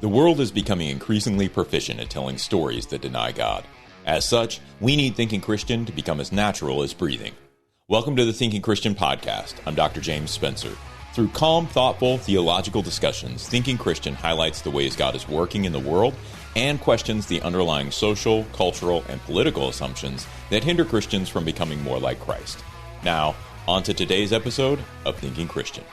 The world is becoming increasingly proficient at telling stories that deny God. As such, we need Thinking Christian to become as natural as breathing. Welcome to the Thinking Christian podcast. I'm Dr. James Spencer. Through calm, thoughtful, theological discussions, Thinking Christian highlights the ways God is working in the world and questions the underlying social, cultural, and political assumptions that hinder Christians from becoming more like Christ. Now, on to today's episode of Thinking Christian.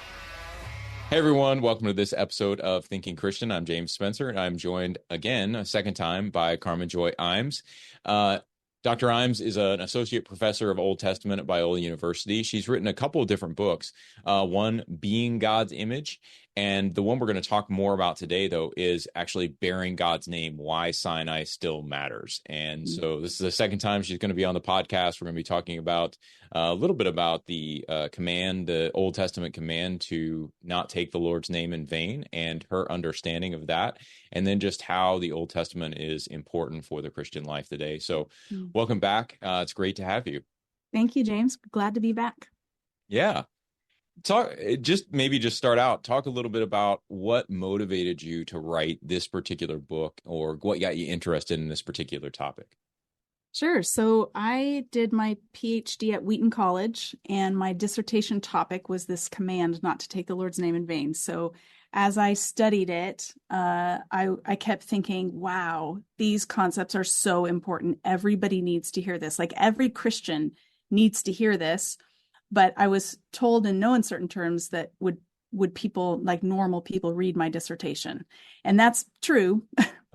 Hey everyone, welcome to this episode of Thinking Christian. I'm James Spencer, and I'm joined again, a second time, by Carmen Joy Imes. Dr. Imes is an associate professor of Old Testament at Biola University. She's written a couple of different books, one being God's image, and the one we're going to talk more about today, though, is actually bearing God's name, why Sinai Still Matters. And so this is the second time she's going to be on the podcast. We're going to be talking about a little bit about the command, the Old Testament command to not take the Lord's name in vain, and her understanding of that, and then just how the Old Testament is important for the Christian life today. So welcome back. It's great to have you. Thank you, James. Glad to be back. Yeah. Talk a little bit about what motivated you to write this particular book, or what got you interested in this particular topic. Sure. So I did my PhD at Wheaton College, and my dissertation topic was this command not to take the Lord's name in vain. So as I studied it, I kept thinking, wow, these concepts are so important. Everybody needs to hear this. Like, every Christian needs to hear this. But I was told in no uncertain terms that would people, like normal people, read my dissertation? And that's true.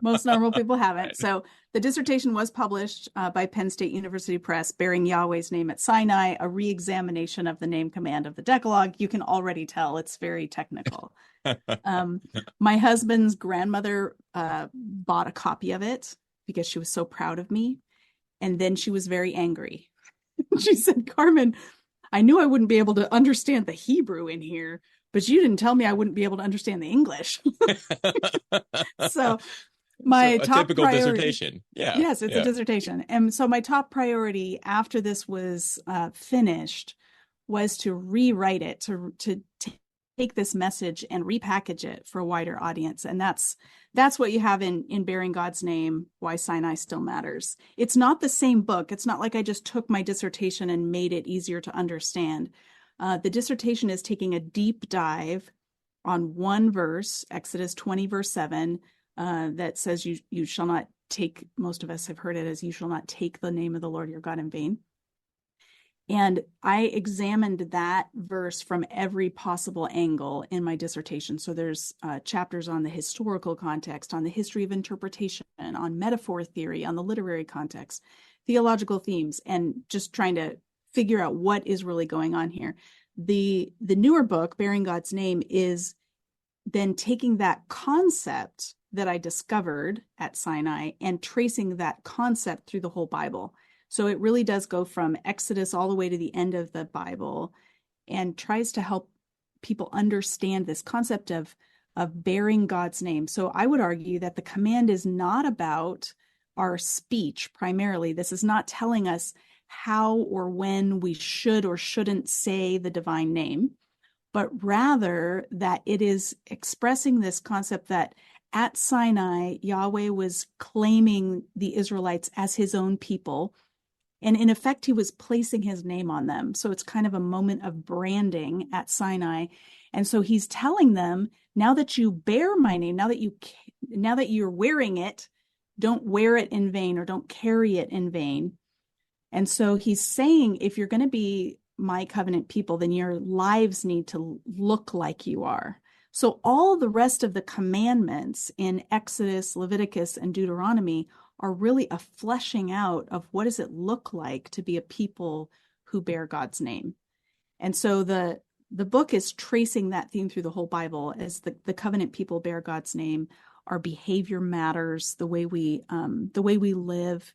Most normal people haven't. Right. So the dissertation was published by Penn State University Press, bearing Yahweh's name at Sinai, a re-examination of the name command of the Decalogue. You can already tell it's very technical. My husband's grandmother bought a copy of it because she was so proud of me. And then she was very angry. She said, "Carmen, I knew I wouldn't be able to understand the Hebrew in here, but you didn't tell me I wouldn't be able to understand the English." So my top typical priority, dissertation. Yeah. Yes, it's a dissertation. And so my top priority after this was finished was to rewrite it, to take this message and repackage it for a wider audience. And that's what you have in Bearing God's Name, Why Sinai Still Matters. It's not the same book. It's not like I just took my dissertation and made it easier to understand. The dissertation is taking a deep dive on one verse, Exodus 20, verse 7, that says you shall not take, most of us have heard it as, you shall not take the name of the Lord your God in vain. And I examined that verse from every possible angle in my dissertation. So there's chapters on the historical context, on the history of interpretation, on metaphor theory, on the literary context, theological themes, and just trying to figure out what is really going on here. The newer book, Bearing God's Name, is then taking that concept that I discovered at Sinai and tracing that concept through the whole Bible. So it really does go from Exodus all the way to the end of the Bible, and tries to help people understand this concept of bearing God's name. So I would argue that the command is not about our speech primarily. This is not telling us how or when we should or shouldn't say the divine name, but rather that it is expressing this concept that at Sinai, Yahweh was claiming the Israelites as his own people. And in effect, he was placing his name on them. So it's kind of a moment of branding at Sinai. And so he's telling them, now that you bear my name, now that you're wearing it, don't wear it in vain, or don't carry it in vain. And so he's saying, if you're going to be my covenant people, then your lives need to look like you are. So all the rest of the commandments in Exodus, Leviticus, and Deuteronomy are really a fleshing out of what does it look like to be a people who bear God's name. And so the book is tracing that theme through the whole Bible, as the covenant people bear God's name. Our behavior matters. The way we live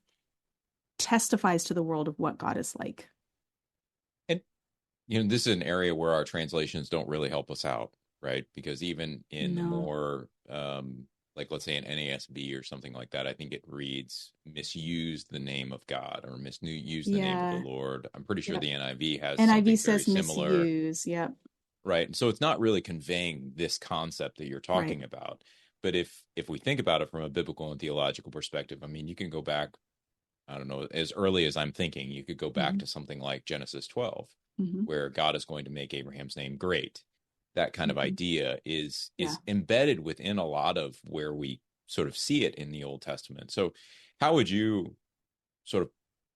testifies to the world of what God is like. And this is an area where our translations don't really help us out, right? Because even in the more like, let's say an NASB or something like that, I think it reads "misuse the name of God" or "misuse the name of the Lord." I'm pretty sure the NIV has something says very similar. Misuse, Right. So it's not really conveying this concept that you're talking about. but if we think about it from a biblical and theological perspective, I mean, you can go back, I don't know, as early as I'm thinking, you could go back to something like Genesis 12, where God is going to make Abraham's name great. That kind of idea is embedded within a lot of where we sort of see it in the Old Testament. So how would you sort of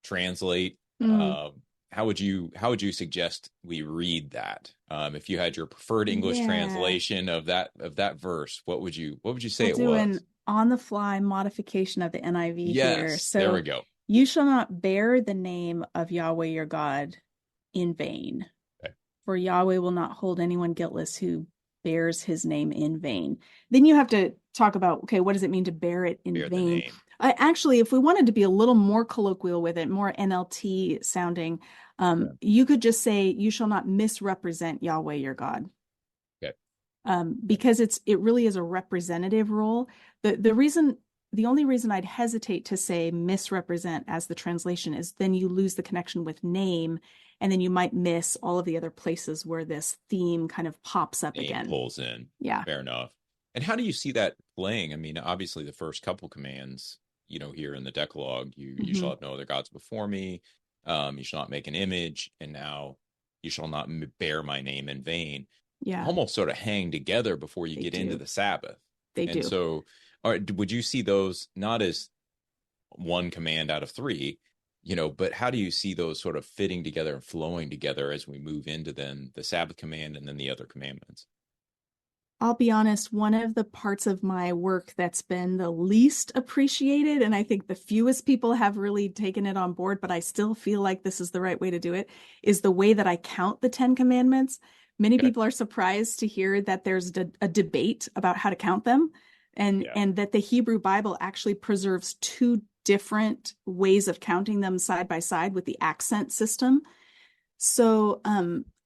translate, how would you suggest we read that? If you had your preferred English translation of that verse, what would you say it was? We'll do an on the fly modification of the NIV here. So there we go. You shall not bear the name of Yahweh your God in vain. Okay. For Yahweh will not hold anyone guiltless who bears his name in vain. Then you have to talk about, okay, what does it mean to bear it in vain? Actually, if we wanted to be a little more colloquial with it, more NLT sounding, you could just say, you shall not misrepresent Yahweh your God. Okay. Because it really is a representative role. The only reason I'd hesitate to say misrepresent as the translation is then you lose the connection with name, and then you might miss all of the other places where this theme kind of pops up again. Pulls in. Yeah. Fair enough. And how do you see that playing? I mean, obviously the first couple commands, here in the Decalogue, you shall have no other gods before me. You shall not make an image. And now you shall not bear my name in vain. Yeah. Almost sort of hang together before you get into the Sabbath. They do. So would you see those not as one command out of three, but how do you see those sort of fitting together and flowing together as we move into then the Sabbath command and then the other commandments? I'll be honest, one of the parts of my work that's been the least appreciated, and I think the fewest people have really taken it on board, but I still feel like this is the right way to do it, is the way that I count the 10 commandments. Many people are surprised to hear that there's a debate about how to count them, and that the Hebrew Bible actually preserves two different ways of counting them side by side with the accent system. So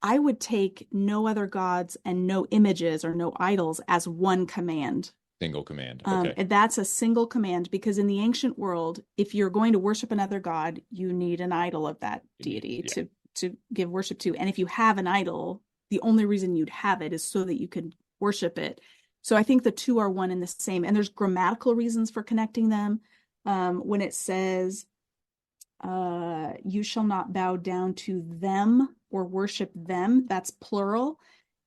I would take no other gods and no images or no idols as one command. Single command. Okay. And that's a single command, because in the ancient world, if you're going to worship another god, you need an idol of that deity to give worship to. And if you have an idol, the only reason you'd have it is so that you could worship it. So I think the two are one and the same. And there's grammatical reasons for connecting them. When it says, you shall not bow down to them or worship them, that's plural.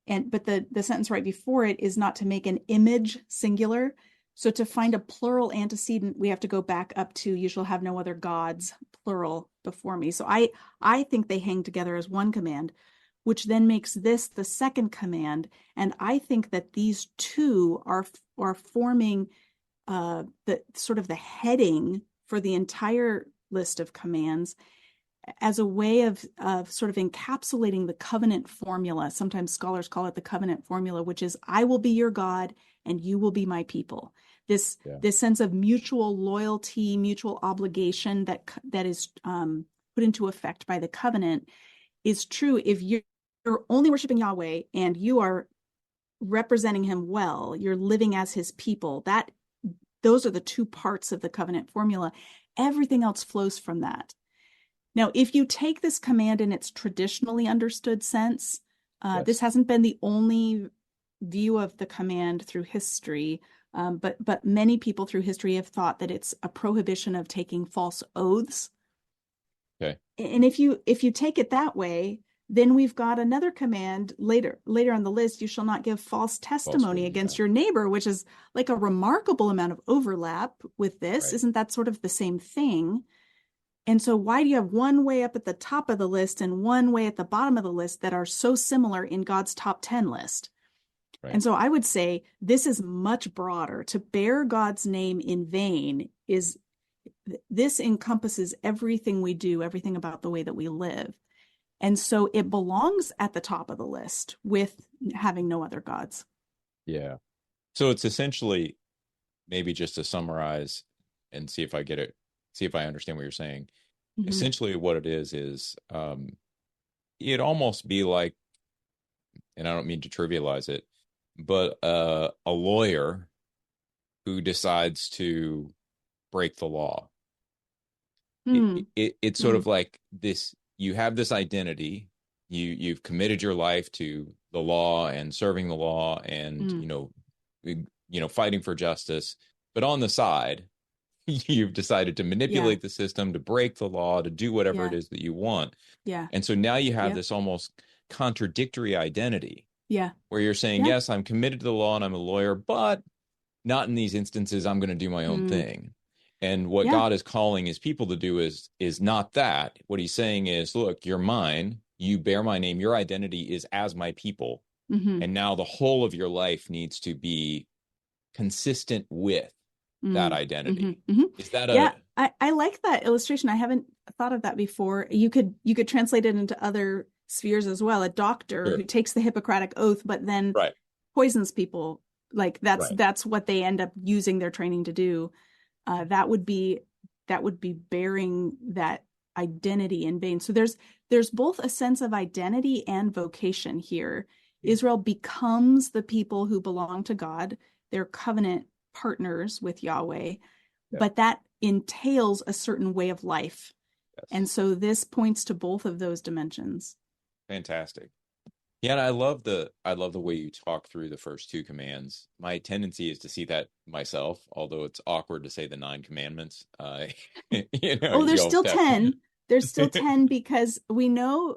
But the sentence right before it is not to make an image, singular. So to find a plural antecedent, we have to go back up to, you shall have no other gods, plural, before me. So I think they hang together as one command, which then makes this the second command. And I think that these two are forming the sort of the heading for the entire list of commands as a way of sort of encapsulating the covenant formula. Sometimes scholars call it the covenant formula, which is, I will be your God and you will be my people. This sense of mutual loyalty, mutual obligation that is put into effect by the covenant is true if you're only worshiping Yahweh and you are representing him well, you're living as his people. Those are the two parts of the covenant formula. Everything else flows from that. Now, if you take this command in its traditionally understood sense, this hasn't been the only view of the command through history, but many people through history have thought that it's a prohibition of taking false oaths. Okay. And if you take it that way, then we've got another command later on the list, you shall not give false testimony against your neighbor, which is like a remarkable amount of overlap with this. Right. Isn't that sort of the same thing? And so why do you have one way up at the top of the list and one way at the bottom of the list that are so similar in God's top 10 list? Right. And so I would say this is much broader. To bear God's name in vain this encompasses everything we do, everything about the way that we live. And so it belongs at the top of the list with having no other gods. Yeah. So it's essentially, maybe just to summarize and see if I get it, see if I understand what you're saying. Mm-hmm. Essentially what it is it'd almost be like, and I don't mean to trivialize it, but a lawyer who decides to break the law. It's sort of like this. You have this identity, you've committed your life to the law and serving the law and, fighting for justice, but on the side, you've decided to manipulate the system, to break the law, to do whatever it is that you want. Yeah. And so now you have this almost contradictory identity. Yeah. Where you're saying, yes, I'm committed to the law and I'm a lawyer, but not in these instances. I'm going to do my own thing. And what God is calling his people to do is not that. What he's saying is, look, you're mine. You bear my name. Your identity is as my people. And now the whole of your life needs to be consistent with that identity. Is that I like that illustration. I haven't thought of that before. You could translate it into other spheres as well. A doctor who takes the Hippocratic Oath, but then poisons people. Like that's what they end up using their training to do. That would be bearing that identity in vain. So there's both a sense of identity and vocation here. Israel becomes the people who belong to God. They're covenant partners with Yahweh, but that entails a certain way of life. And so this points to both of those dimensions. Fantastic. Yeah, and I love the way you talk through the first two commands. My tendency is to see that myself, although it's awkward to say the 9 commandments. There's still 10. There's still 10 because we know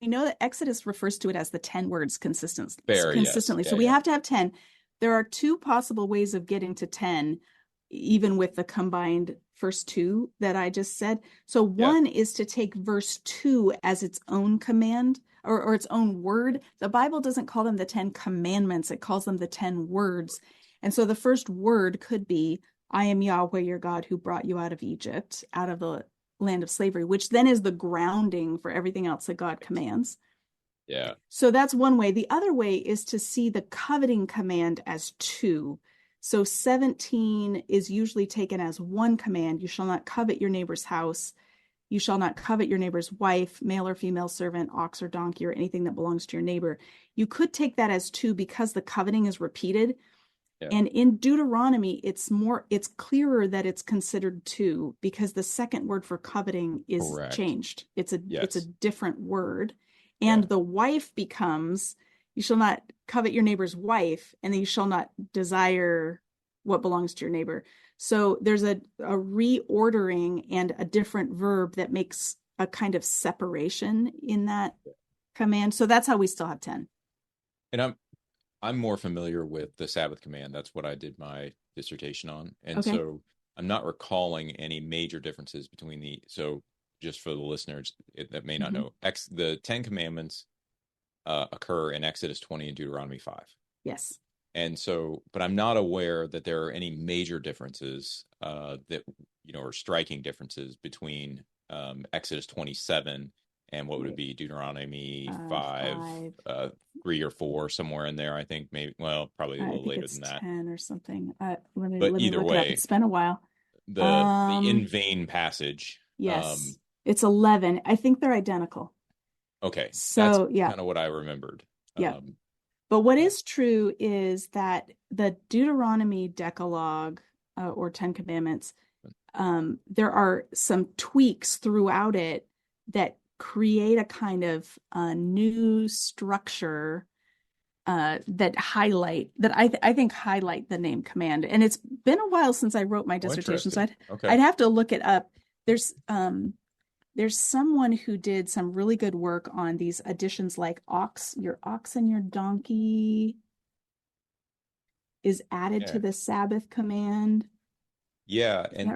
that Exodus refers to it as the 10 words consistently. So we have to have 10. There are 2 possible ways of getting to 10, even with the combined first 2 that I just said. So one is to take verse 2 as its own command or its own word. The Bible doesn't call them the 10 commandments. It calls them the 10 words. And so the first word could be, I am Yahweh, your God, who brought you out of Egypt, out of the land of slavery, which then is the grounding for everything else that God commands. Yeah. So that's one way. The other way is to see the coveting command as 2. So 17 is usually taken as one command. You shall not covet your neighbor's house. You shall not covet your neighbor's wife, male or female servant, ox or donkey, or anything that belongs to your neighbor. You could take that as 2 because the coveting is repeated. And in Deuteronomy, it's clearer that it's considered 2 because the second word for coveting is changed. It's a different word. And the wife becomes, you shall not covet your neighbor's wife, and then you shall not desire what belongs to your neighbor. So there's a reordering and a different verb that makes a kind of separation in that command. So that's how we still have 10. And I'm more familiar with the Sabbath command. That's what I did my dissertation on. And so I'm not recalling any major differences between so just for the listeners that may not know, the 10 commandments occur in Exodus 20 and Deuteronomy 5. Yes. And so, but I'm not aware that there are any major differences that, or striking differences between Exodus 27 and what would it be, Deuteronomy 5, 3 or 4, somewhere in there, I think. Maybe, well, probably a little later than that. 10 or something. Let but me either look way, it up. It's been a while. The in vain passage. Yes, it's 11. I think they're identical. Okay, so that's kind of what I remembered. Yeah. But what is true is that the Deuteronomy Decalogue or 10 Commandments, there are some tweaks throughout it that create a kind of new structure that I think highlight the name command. And it's been a while since I wrote my dissertation, so I'd have to look it up. There's someone who did some really good work on these additions, like your ox and your donkey is added to the Sabbath command. Yeah, and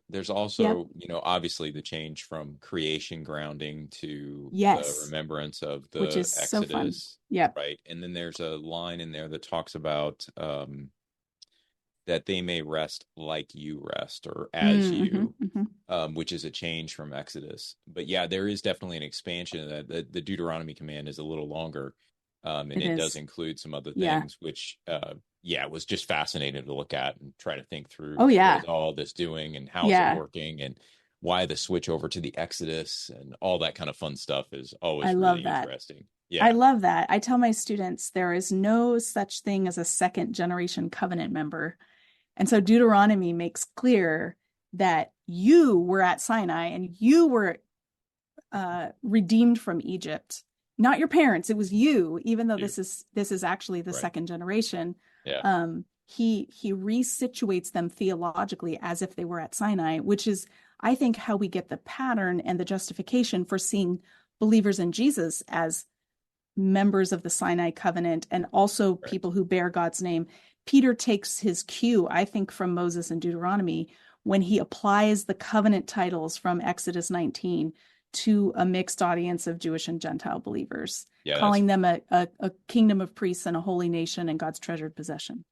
there's also obviously the change from creation grounding to the remembrance of the which is Exodus. So fun. Right, and then there's a line in there that talks about that they may rest like you rest, or as you, which is a change from Exodus. But yeah, there is definitely an expansion of that. The Deuteronomy command is a little longer, and it does include some other things, which it was just fascinating to look at and try to think through. What is all this doing, and how is it working, and why the switch over to the Exodus, and all that kind of fun stuff is always really interesting. Yeah. I love that. I tell my students there is no such thing as a second generation covenant member. And so Deuteronomy makes clear that you were at Sinai and you were redeemed from Egypt, not your parents. It was you, even though this is actually the second generation. Yeah. He resituates them theologically as if they were at Sinai, which is, I think, how we get the pattern and the justification for seeing believers in Jesus as members of the Sinai covenant and also Right. people who bear God's name. Peter takes his cue, I think, from Moses and Deuteronomy when he applies the covenant titles from Exodus 19 to a mixed audience of Jewish and Gentile believers, Yeah, calling them a kingdom of priests and a holy nation and God's treasured possession.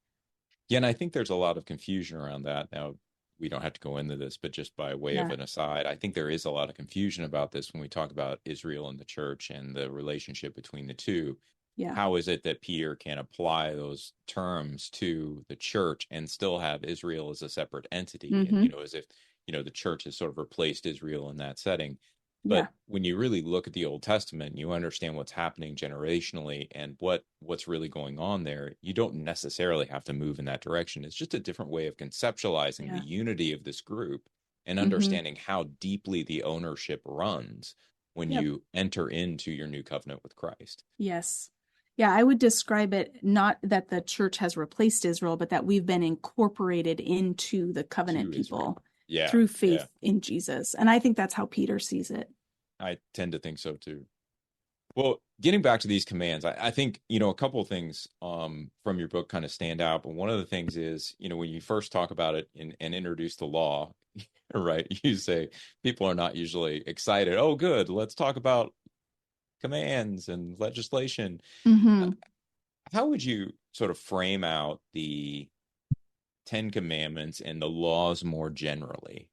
yeah, and I think there's a lot of confusion around that. Now, we don't have to go into this, but just by way of Yeah. an aside, I think there is a lot of confusion about this when we talk about Israel and the church and the relationship between the two. Yeah. How is it that Peter can apply those terms to the church and still have Israel as a separate entity? And, as if, the church has sort of replaced Israel in that setting. But Yeah. when you really look at the Old Testament, you understand what's happening generationally and what's really going on there. You don't necessarily have to move in that direction. It's just a different way of conceptualizing the unity of this group and understanding how deeply the ownership runs when you enter into your new covenant with Christ. Yes. Yeah, I would describe it not that the church has replaced Israel, but that we've been incorporated into the covenant people through faith in Jesus. And I think that's how Peter sees it. I tend to think so too. Well, getting back to these commands, I think, a couple of things from your book kind of stand out. But one of the things is, when you first talk about it and introduce the law, right, you say people are not usually excited. Oh, good. Let's talk about commands and legislation. How would you sort of frame out the 10 Commandments and the laws more generally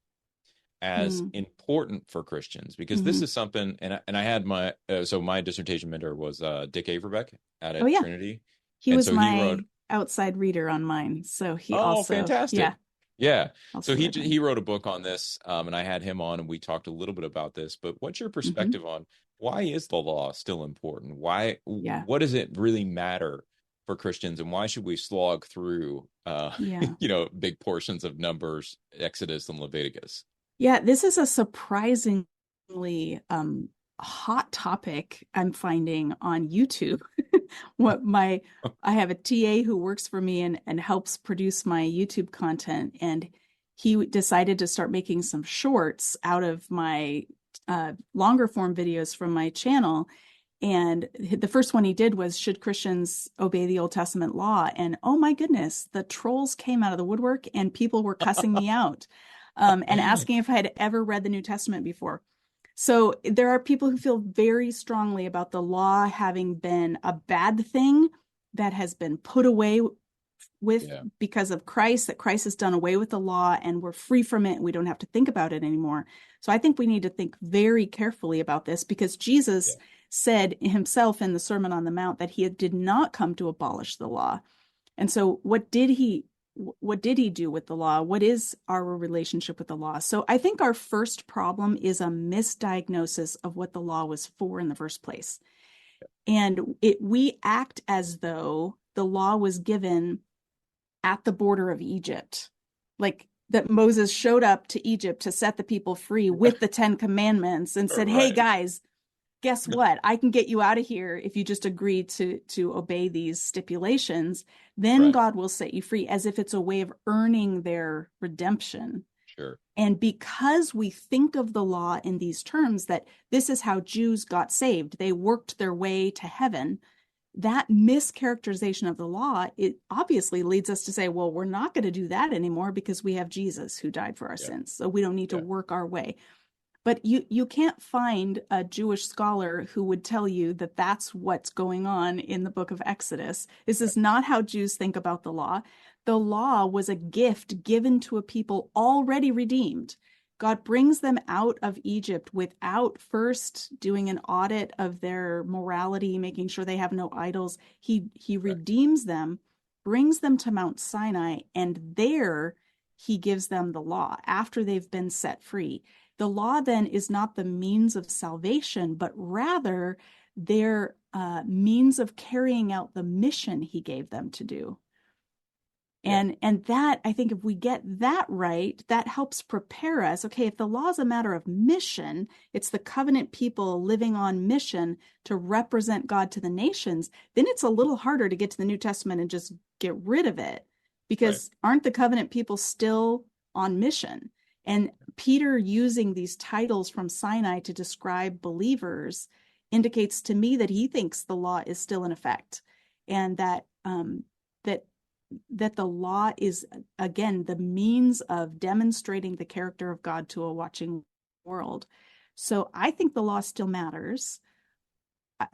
as important for Christians? Because this is something, and I had my dissertation mentor was Dick Averbeck at Trinity. He was my outside reader on mine, so he also fantastic. Yeah. So he wrote a book on this, and I had him on, and we talked a little bit about this. But what's your perspective on why is the law still important? What does it really matter for Christians, and why should we slog through big portions of Numbers, Exodus, and Leviticus? Yeah, this is a surprisingly hot topic I'm finding on YouTube. I have a TA who works for me and helps produce my YouTube content, and he decided to start making some shorts out of my longer form videos from my channel. And the first one he did was, should Christians obey the Old Testament law? And oh my goodness, the trolls came out of the woodwork and people were cussing me out and asking if I had ever read the New Testament before. So there are people who feel very strongly about the law having been a bad thing that has been put away with because of Christ, that Christ has done away with the law and we're free from it and we don't have to think about it anymore. So I think we need to think very carefully about this, because Jesus said himself in the Sermon on the Mount that he did not come to abolish the law. And so what did he do with the law? What is our relationship with the law? So I think our first problem is a misdiagnosis of what the law was for in the first place. And we act as though the law was given at the border of Egypt, like that Moses showed up to Egypt to set the people free with the 10 Commandments and said, hey guys, guess what? I can get you out of here if you just agree to obey these stipulations. Then God will set you free, as if it's a way of earning their redemption. Sure. And because we think of the law in these terms, that this is how Jews got saved, they worked their way to heaven, that mischaracterization of the law, it obviously leads us to say, well, we're not going to do that anymore because we have Jesus who died for our sins. So we don't need to work our way. But you can't find a Jewish scholar who would tell you that that's what's going on in the book of Exodus. This is not how Jews think about the law. The law was a gift given to a people already redeemed. God brings them out of Egypt without first doing an audit of their morality, making sure they have no idols. He redeems them, brings them to Mount Sinai, and there he gives them the law after they've been set free. The law then is not the means of salvation, but rather their means of carrying out the mission he gave them to do. Yeah. And that, I think if we get that right, that helps prepare us. Okay, if the law is a matter of mission, it's the covenant people living on mission to represent God to the nations, then it's a little harder to get to the New Testament and just get rid of it. Right. Because aren't the covenant people still on mission? And Peter using these titles from Sinai to describe believers indicates to me that he thinks the law is still in effect, and that that the law is, again, the means of demonstrating the character of God to a watching world. So I think the law still matters.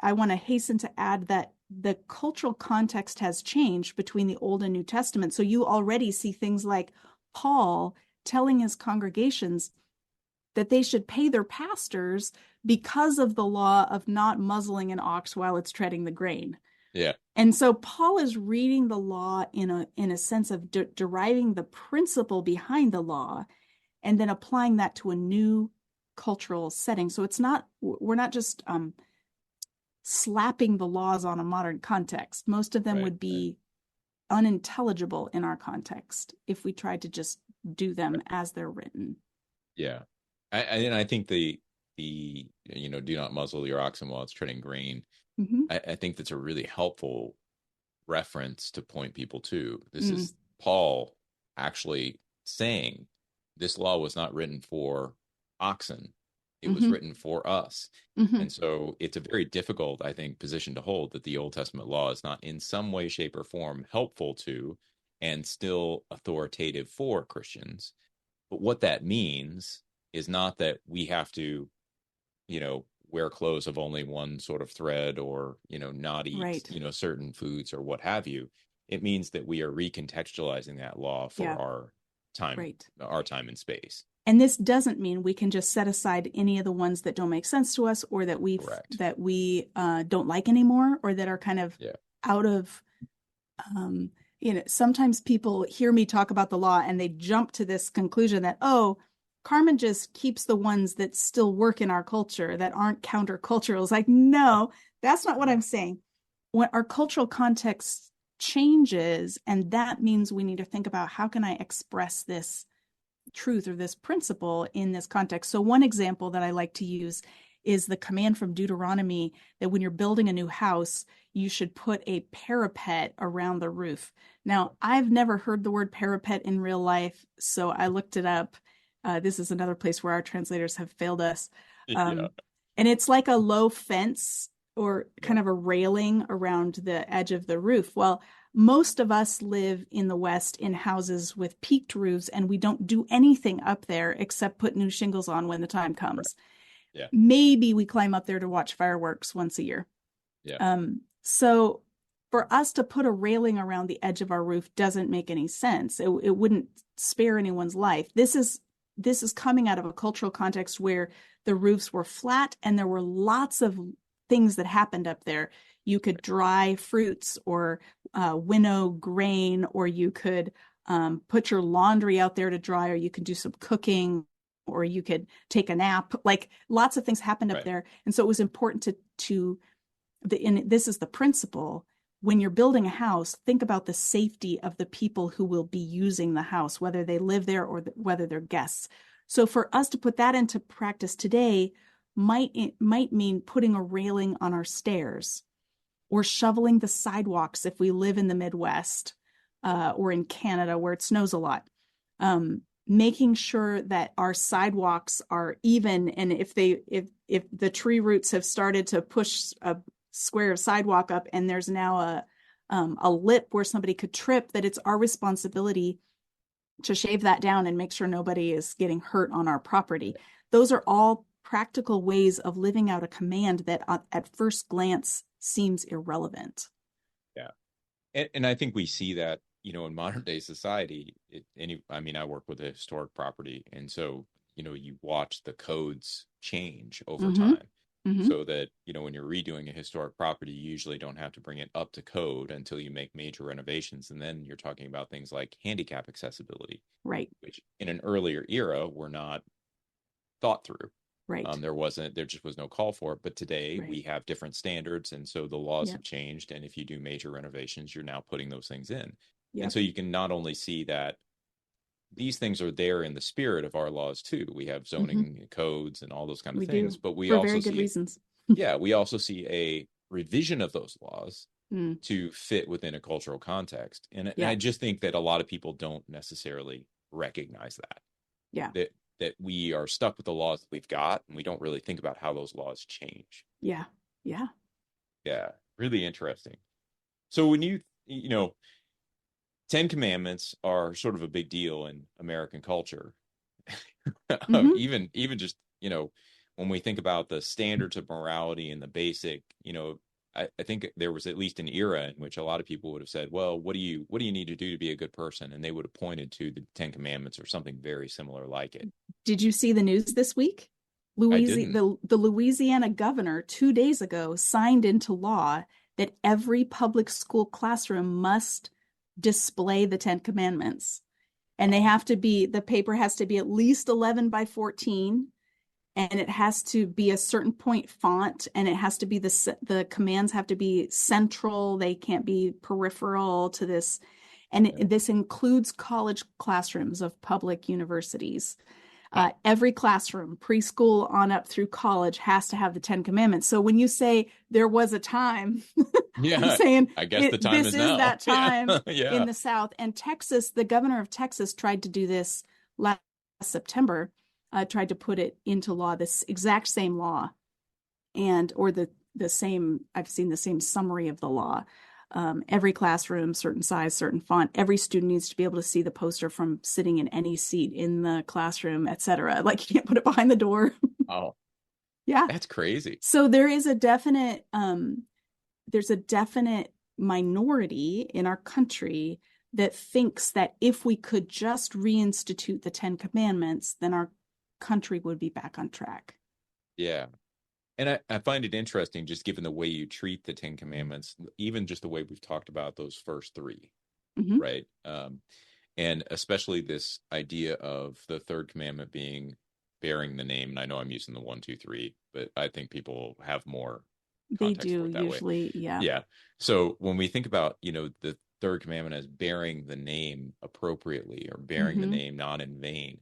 I want to hasten to add that the cultural context has changed between the Old and New Testament. So you already see things like Paul telling his congregations that they should pay their pastors because of the law of not muzzling an ox while it's treading the grain. Yeah. And so Paul is reading the law in a sense of deriving the principle behind the law and then applying that to a new cultural setting. So we're not just slapping the laws on a modern context. Most of them would be unintelligible in our context if we tried to just do them as they're written. Yeah. And I think the do not muzzle your oxen while it's treading grain. Mm-hmm. I think that's a really helpful reference to point people to. This is Paul actually saying this law was not written for oxen. It was written for us. And so it's a very difficult, I think, position to hold, that the Old Testament law is not in some way, shape, or form helpful to and still authoritative for Christians. But what that means is not that we have to, wear clothes of only one sort of thread, or, not eat, certain foods or what have you. It means that we are recontextualizing that law for our time and space. And this doesn't mean we can just set aside any of the ones that don't make sense to us, or that we don't like anymore, or that are kind of out of, sometimes people hear me talk about the law and they jump to this conclusion that, oh, Carmen just keeps the ones that still work in our culture that aren't countercultural. It's like, no, that's not what I'm saying. When our cultural context changes, and that means we need to think about, how can I express this truth or this principle in this context? So one example that I like to use is the command from Deuteronomy that when you're building a new house, you should put a parapet around the roof. Now, I've never heard the word parapet in real life, so I looked it up. This is another place where our translators have failed us. And it's like a low fence or kind of a railing around the edge of the roof. Well, most of us live in the West in houses with peaked roofs, and we don't do anything up there except put new shingles on when the time comes. Yeah. Maybe we climb up there to watch fireworks once a year. Yeah. So for us to put a railing around the edge of our roof doesn't make any sense. It wouldn't spare anyone's life. This is coming out of a cultural context where the roofs were flat and there were lots of things that happened up there. You could dry fruits or winnow grain, or you could put your laundry out there to dry, or you could do some cooking, or you could take a nap. Like, lots of things happened up there. And so it was important and this is the principle. When you're building a house, think about the safety of the people who will be using the house, whether they live there or whether they're guests. So for us to put that into practice today might mean putting a railing on our stairs, or shoveling the sidewalks if we live in the Midwest or in Canada where it snows a lot. Making sure that our sidewalks are even, and if the tree roots have started to push a square of sidewalk up and there's now a lip where somebody could trip, that it's our responsibility to shave that down and make sure nobody is getting hurt on our property. Those are all practical ways of living out a command that at first glance seems irrelevant. Yeah. And I think we see that, in modern day society. I work with a historic property. And so, you watch the codes change over time. So that, when you're redoing a historic property, you usually don't have to bring it up to code until you make major renovations. And then you're talking about things like handicap accessibility, right? Which in an earlier era were not thought through. Right. There just was no call for it. But today we have different standards. And so the laws have changed. And if you do major renovations, you're now putting those things in. And so you can not only see that these things are there in the spirit of our laws too. We have zoning codes and all those kind of We things, do, but we for also very good see, reasons. we also see a revision of those laws Mm. to fit within a cultural context. And Yeah. I just think that a lot of people don't necessarily recognize that. Yeah. That we are stuck with the laws that we've got, and we don't really think about how those laws change. Yeah. Yeah. Yeah, really interesting. So when you know, Ten Commandments are sort of a big deal in American culture. Hmm. Even just, when we think about the standards of morality and the basic, I think there was at least an era in which a lot of people would have said, well, what do you need to do to be a good person? And they would have pointed to the Ten Commandments or something very similar like it. Did you see the news this week? I didn't. The Louisiana governor 2 days ago signed into law that every public school classroom must display the Ten Commandments. And the paper has to be at least 11 by 14, and it has to be a certain point font, and it has to be the commands have to be central. They can't be peripheral to this. And this includes college classrooms of public universities. Every classroom, preschool on up through college, has to have the Ten Commandments. So when you say there was a time, I'm saying I guess the time this is is now. that time Yeah. in the South. And Texas, the governor of Texas tried to do this last September, tried to put it into law, this exact same law, or the same. I've seen the same summary of the law. Every classroom, certain size, certain font. Every student needs to be able to see the poster from sitting in any seat in the classroom, etc. Like you can't put it behind the door. Oh, Yeah, that's crazy. So there's a definite minority in our country that thinks that if we could just reinstitute the Ten Commandments, then our country would be back on track. Yeah. And I find it interesting, just given the way you treat the Ten Commandments, even just the way we've talked about those first three, right? And especially this idea of the third commandment being bearing the name. And I know I'm using the 1, 2, 3, but I think people have more context They do for it that usually, way. yeah. Yeah. So when we think about, the third commandment as bearing the name appropriately or bearing the name not in vain,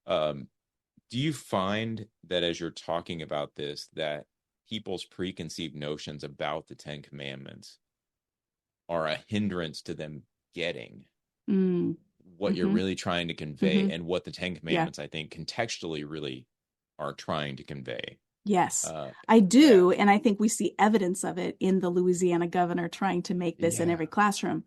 do you find that as you're talking about this, that people's preconceived notions about the Ten Commandments are a hindrance to them getting what you're really trying to convey and what the Ten Commandments, I think, contextually really are trying to convey? Yes, I do. And I think we see evidence of it in the Louisiana governor trying to make this in every classroom.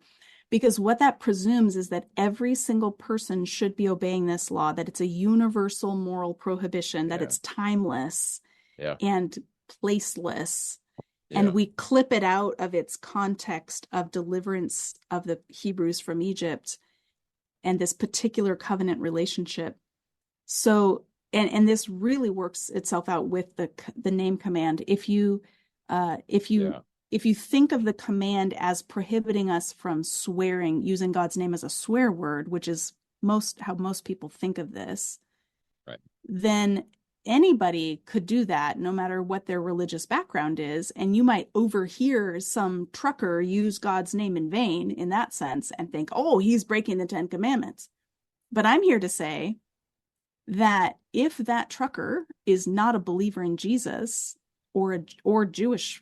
Because what that presumes is that every single person should be obeying this law, that it's a universal moral prohibition, that it's timeless and placeless. And we clip it out of its context of deliverance of the Hebrews from Egypt and this particular covenant relationship. So, and this really works itself out with the name command. If you think of the command as prohibiting us from swearing, using God's name as a swear word, which is how most people think of this, right, then anybody could do that no matter what their religious background is. And you might overhear some trucker use God's name in vain in that sense and think, oh, he's breaking the Ten Commandments. But I'm here to say that if that trucker is not a believer in Jesus or Jewish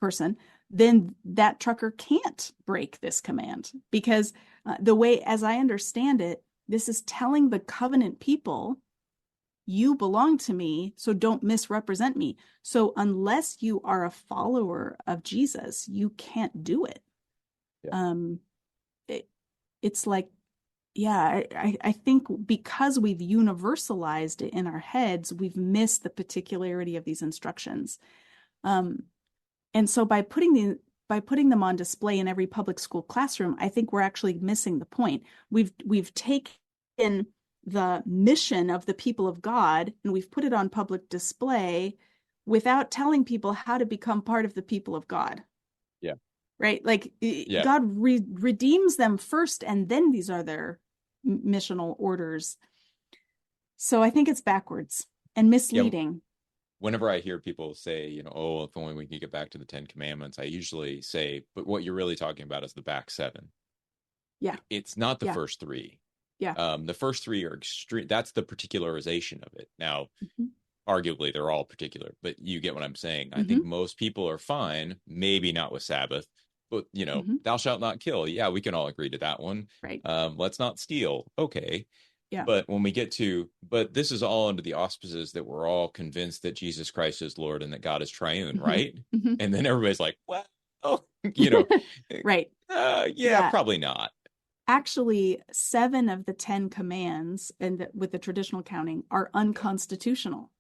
person, then that trucker can't break this command, because the way, as I understand it, this is telling the covenant people, you belong to me, so don't misrepresent me. So unless you are a follower of Jesus, you can't do it. It's like, I think because we've universalized it in our heads, we've missed the particularity of these instructions. And so by putting them on display in every public school classroom, I think we're actually missing the point. We've taken the mission of the people of God and we've put it on public display without telling people how to become part of the people of God. Yeah. Right? Like God redeems them first, and then these are their missional orders. So I think it's backwards and misleading. Whenever I hear people say, oh, if only we could get back to the Ten Commandments, I usually say, but what you're really talking about is the back seven. Yeah. It's not the Yeah. first three. Yeah. The first three are extreme. That's the particularization of it. Now, Mm-hmm. arguably, they're all particular, but you get what I'm saying. I Mm-hmm. think most people are fine, maybe not with Sabbath, but, Mm-hmm. thou shalt not kill. Yeah, we can all agree to that one. Right. Let's not steal. Okay. Yeah. But when we get to, but this is all under the auspices that we're all convinced that Jesus Christ is Lord and that God is triune, Mm-hmm. right? Mm-hmm. And then everybody's like, well, Right. Yeah, probably not. Actually, 7 of the 10 commands, and with the traditional counting, are unconstitutional.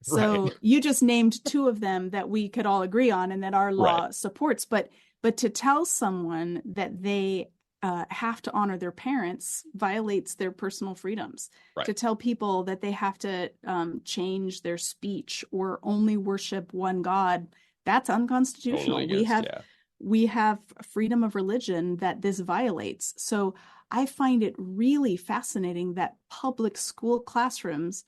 So Right. you just named 2 of them that we could all agree on and that our law Right. supports. But to tell someone that they have to honor their parents violates their personal freedoms. Right. To tell people that they have to change their speech or only worship one God, that's unconstitutional. Totally against, We have freedom of religion that this violates. So I find it really fascinating that public school classrooms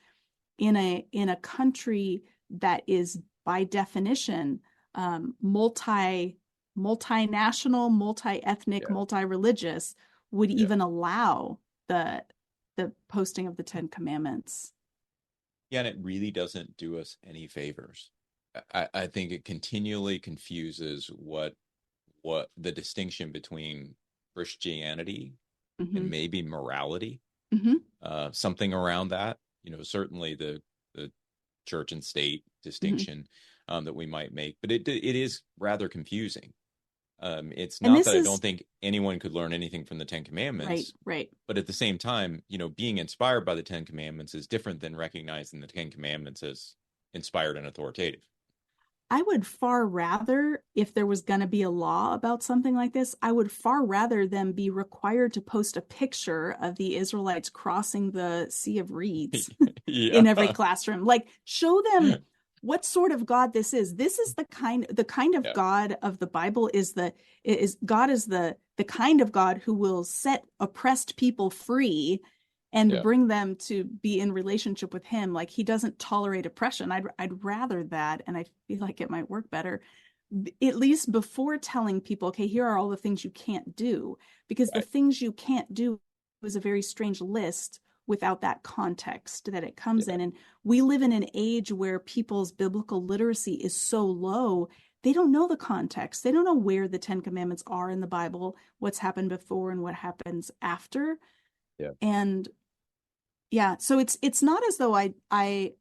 in a country that is by definition multinational, multi-ethnic, multi-religious would even allow the posting of the 10 Commandments. Yeah, and it really doesn't do us any favors. I think it continually confuses what the distinction between Christianity and maybe morality, something around that. Certainly the church and state distinction that we might make, but it is rather confusing. It's not that I don't think anyone could learn anything from the 10 Commandments, right. But at the same time, being inspired by the 10 Commandments is different than recognizing the 10 Commandments as inspired and authoritative. I would far rather, if there was going to be a law about something like this, I would far rather them be required to post a picture of the Israelites crossing the Sea of Reeds in every classroom. Like, show them what sort of God this is. This is the kind of God of the Bible is the kind of God who will set oppressed people free and bring them to be in relationship with him. Like, he doesn't tolerate oppression. I'd rather that, and I feel like it might work better, at least before telling people, okay, here are all the things you can't do, because the things you can't do is a very strange list without that context that it comes in. And we live in an age where people's biblical literacy is so low, they don't know the context. They don't know where the 10 Commandments are in the Bible, what's happened before and what happens after. And so it's not as though I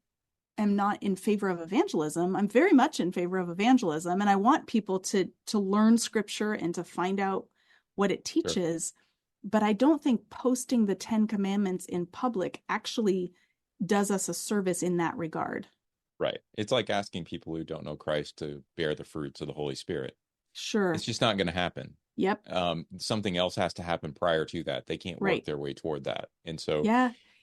am not in favor of evangelism. I'm very much in favor of evangelism, and I want people to learn scripture and to find out what it teaches. But I don't think posting the 10 Commandments in public actually does us a service in that regard. Right. It's like asking people who don't know Christ to bear the fruits of the Holy Spirit. Sure. It's just not going to happen. Yep. Something else has to happen prior to that. They can't work their way toward that. And so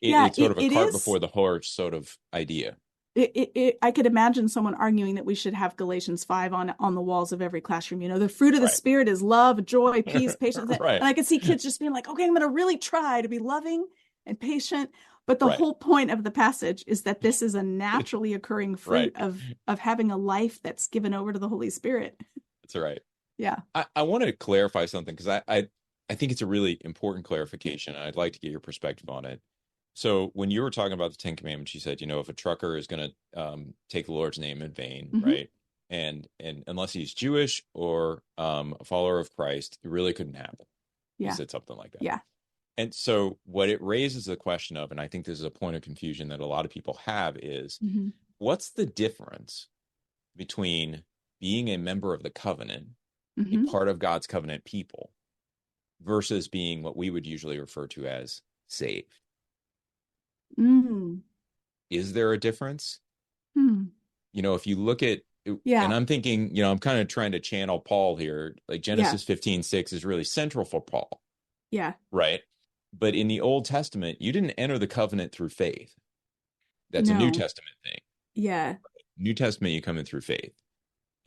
it's sort of a cart before the horse sort of idea. I could imagine someone arguing that we should have Galatians 5 on the walls of every classroom. The fruit of the Spirit is love, joy, peace, patience. And I could see kids just being like, okay, I'm going to really try to be loving and patient. But the whole point of the passage is that this is a naturally occurring fruit of having a life that's given over to the Holy Spirit. That's right. Yeah. I want to clarify something, because I think it's a really important clarification. I'd like to get your perspective on it. So when you were talking about the 10 Commandments, you said, if a trucker is going to take the Lord's name in vain, right? And unless he's Jewish or a follower of Christ, it really couldn't happen. You said something like that. Yeah. And so what it raises the question of, and I think this is a point of confusion that a lot of people have, is what's the difference between being a member of the covenant, a part of God's covenant people, versus being what we would usually refer to as saved? Is there a difference? If you look at, and I'm thinking, I'm kind of trying to channel Paul here, like Genesis 15:6 is really central for Paul. Yeah. Right. But in the Old Testament, you didn't enter the covenant through faith. That's a New Testament thing. Yeah. New Testament, you come in through faith.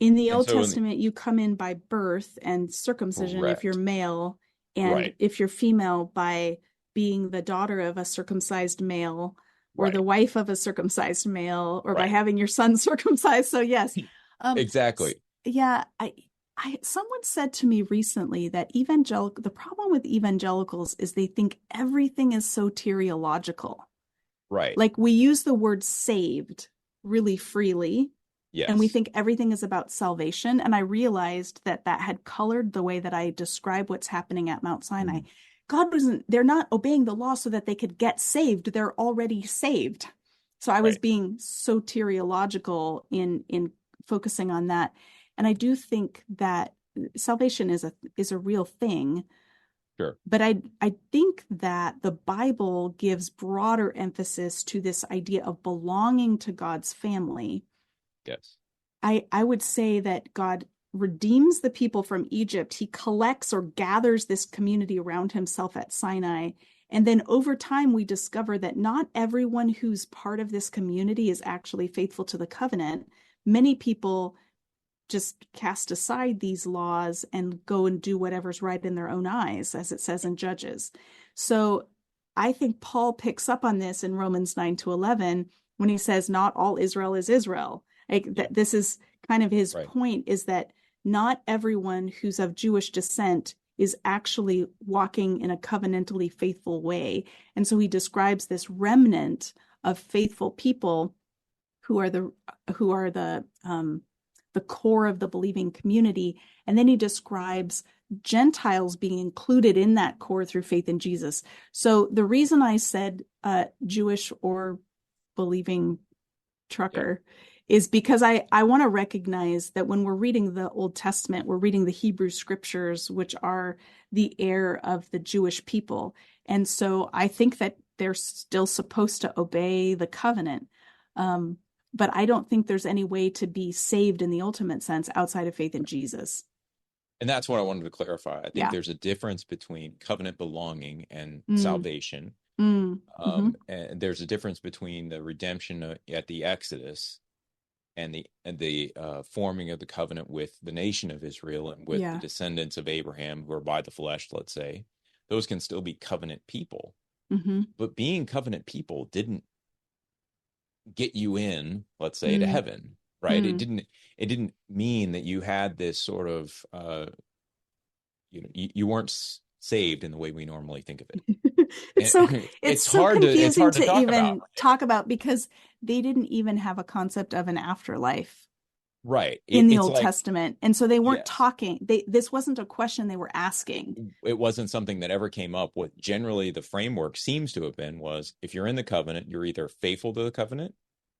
In the Old Testament, you come in by birth and circumcision if you're male, and if you're female, by being the daughter of a circumcised male, or the wife of a circumcised male, or by having your son circumcised. So yes. Exactly. Yeah. someone said to me recently that the problem with evangelicals is they think everything is soteriological. Right. Like we use the word saved really freely, and we Yes. think everything is about salvation. And I realized that that had colored the way that I describe what's happening at Mount Sinai. They're not obeying the law so that they could get saved. They're already saved. So I was Right. being soteriological in focusing on that. And I do think that salvation is a real thing. Sure. But I think that the Bible gives broader emphasis to this idea of belonging to God's family. Yes. I would say that God redeems the people from Egypt. He collects or gathers this community around himself at Sinai. And then over time, we discover that not everyone who's part of this community is actually faithful to the covenant. Many people just cast aside these laws and go and do whatever's right in their own eyes, as it says in Judges. So I think Paul picks up on this in Romans 9-11 when he says, not all Israel is Israel. This is kind of his point, is that not everyone who's of Jewish descent is actually walking in a covenantally faithful way. And so he describes this remnant of faithful people who are the core of the believing community. And then he describes Gentiles being included in that core through faith in Jesus. So the reason I said Jewish or believing trucker is because I want to recognize that when we're reading the Old Testament, we're reading the Hebrew scriptures, which are the heir of the Jewish people. And so I think that they're still supposed to obey the covenant. But I don't think there's any way to be saved in the ultimate sense outside of faith in Jesus. And that's what I wanted to clarify. I think there's a difference between covenant belonging and salvation. And there's a difference between the redemption at the Exodus and the forming of the covenant with the nation of Israel and with the descendants of Abraham who are by the flesh, let's say. Those can still be covenant people. But being covenant people didn't get you in, let's say, to heaven, right? It didn't mean that you had this sort of you weren't saved in the way we normally think of it. It's so hard confusing to to talk even about. talk about, because they didn't even have a concept of an afterlife. Right. In the Old Testament. And so they weren't talking. This wasn't a question they were asking. It wasn't something that ever came up. What generally the framework seems to have been was, if you're in the covenant, you're either faithful to the covenant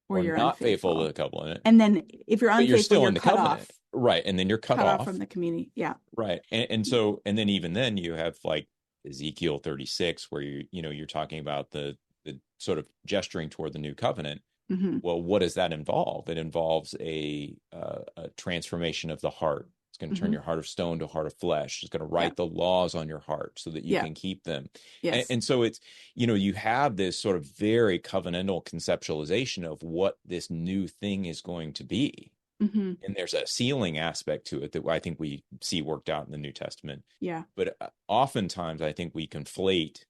or you're not faithful to the covenant. And then if you're unfaithful, you're still in the cut covenant. Off. Right. And then you're cut off from the community. Yeah. Right. And then even then you have like Ezekiel 36, where you're talking about the sort of gesturing toward the new covenant. Well, what does that involve? It involves a transformation of the heart. It's going to turn your heart of stone to a heart of flesh. It's going to write the laws on your heart so that you can keep them. And so it's, you have this sort of very covenantal conceptualization of what this new thing is going to be. And there's a sealing aspect to it that I think we see worked out in the New Testament. Yeah. But oftentimes I think we conflate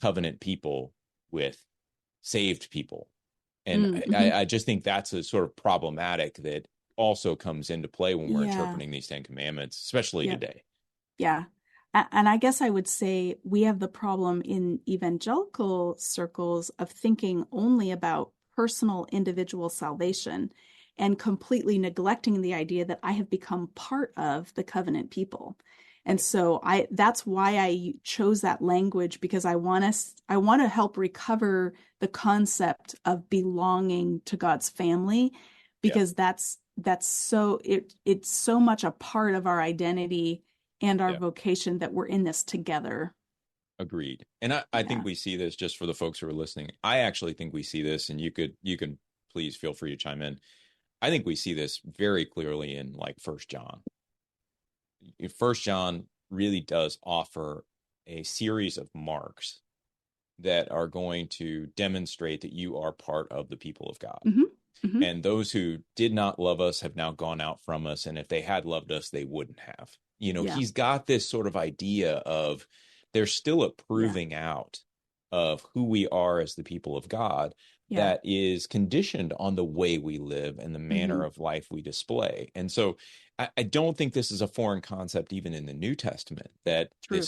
covenant people with saved people. And I just think that's a sort of problematic that also comes into play when we're interpreting these 10 commandments, especially today. Yeah. And I guess I would say we have the problem in evangelical circles of thinking only about personal individual salvation and completely neglecting the idea that I have become part of the covenant people. And so that's why I chose that language, because I want to help recover the concept of belonging to God's family, because that's so it's so much a part of our identity and our vocation that we're in this together. Agreed. And I think we see this, just for the folks who are listening. I actually think we see this, and you can please feel free to chime in. I think we see this very clearly in like 1 John. 1 John really does offer a series of marks that are going to demonstrate that you are part of the people of God. And those who did not love us have now gone out from us. And if they had loved us, they wouldn't have. He's got this sort of idea of there's still a proving out of who we are as the people of God, Yeah. that is conditioned on the way we live and the manner Hmm. of life we display. And so I don't think this is a foreign concept even in the New Testament, that True.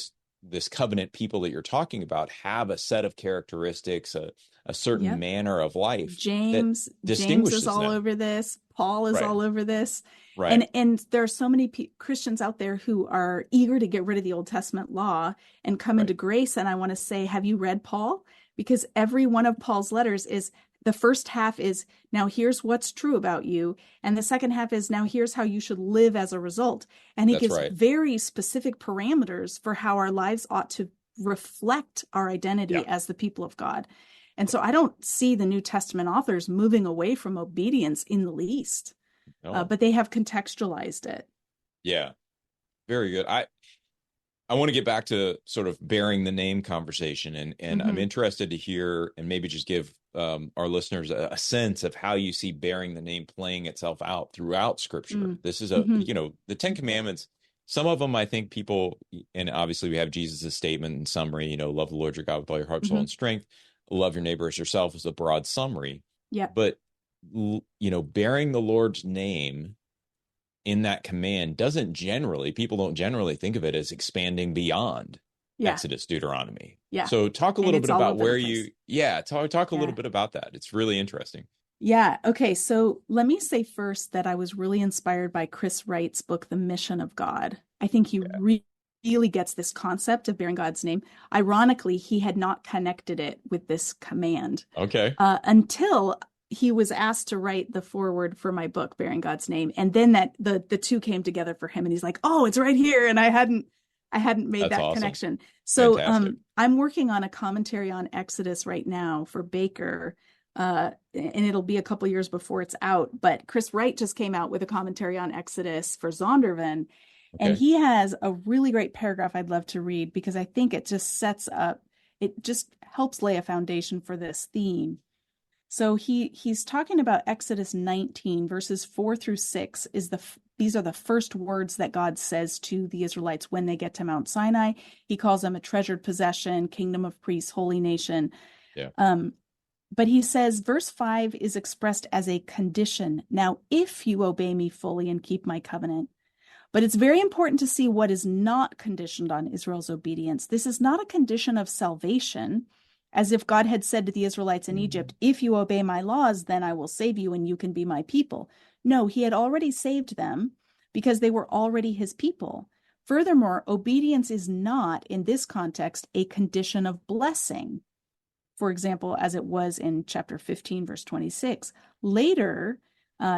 this covenant people that you're talking about have a set of characteristics, a certain Yep. manner of life that James is distinguishes all them. over this. Paul is Right. all over this. Right. And there are so many Christians out there who are eager to get rid of the Old Testament law and come Right. into grace. And I want to say, have you read Paul? Because every one of Paul's letters is, the first half is, now here's what's true about you. And the second half is, now here's how you should live as a result. And he That's gives right. very specific parameters for how our lives ought to reflect our Yeah. identity as the people of God. And so I don't see the New Testament authors moving away from obedience in the least, No. but they have contextualized it. Yeah. Very good. I want to get back to sort of bearing the name conversation, and I'm Hmm. interested to hear and maybe just give our listeners a sense of how you see bearing the name playing itself out throughout Scripture. This is Hmm. the Ten Commandments. Some of them, I think people, and obviously we have Jesus' statement and summary, love the Lord your God with all your heart, soul, Hmm. and strength. Love your neighbor as yourself is a broad summary. Yeah. But, bearing the Lord's name in that command people don't generally think of it as expanding beyond Yeah. Exodus, Deuteronomy. Yeah. So talk a And little it's bit all about over the where place. talk a little Yeah. bit about that. It's really interesting. Yeah. Okay. So let me say first that I was really inspired by Chris Wright's book, The Mission of God. I think he really gets this concept of bearing God's name. Ironically, he had not connected it with this command Okay. until he was asked to write the foreword for my book, Bearing God's Name. And then the two came together for him, and he's like, oh, it's right here. And I hadn't made That's that awesome. connection. So Fantastic. I'm working on a commentary on Exodus right now for Baker. And it'll be a couple years before it's out. But Chris Wright just came out with a commentary on Exodus for Zondervan. And Okay. he has a really great paragraph I'd love to read, because I think it just it just helps lay a foundation for this theme. So he's talking about Exodus 19 verses 4 through 6 these are the first words that God says to the Israelites when they get to Mount Sinai. He calls them a treasured possession, kingdom of priests, holy nation. Yeah. But he says verse 5 is expressed as a condition. Now, if you obey me fully and keep my covenant. But it's very important to see what is not conditioned on Israel's obedience. This is not a condition of salvation, as if God had said to the Israelites in Egypt, if you obey my laws, then I will save you and you can be my people. No, he had already saved them because they were already his people. Furthermore, obedience is not, in this context, a condition of blessing. For example, as it was in chapter 15, verse 26. Later,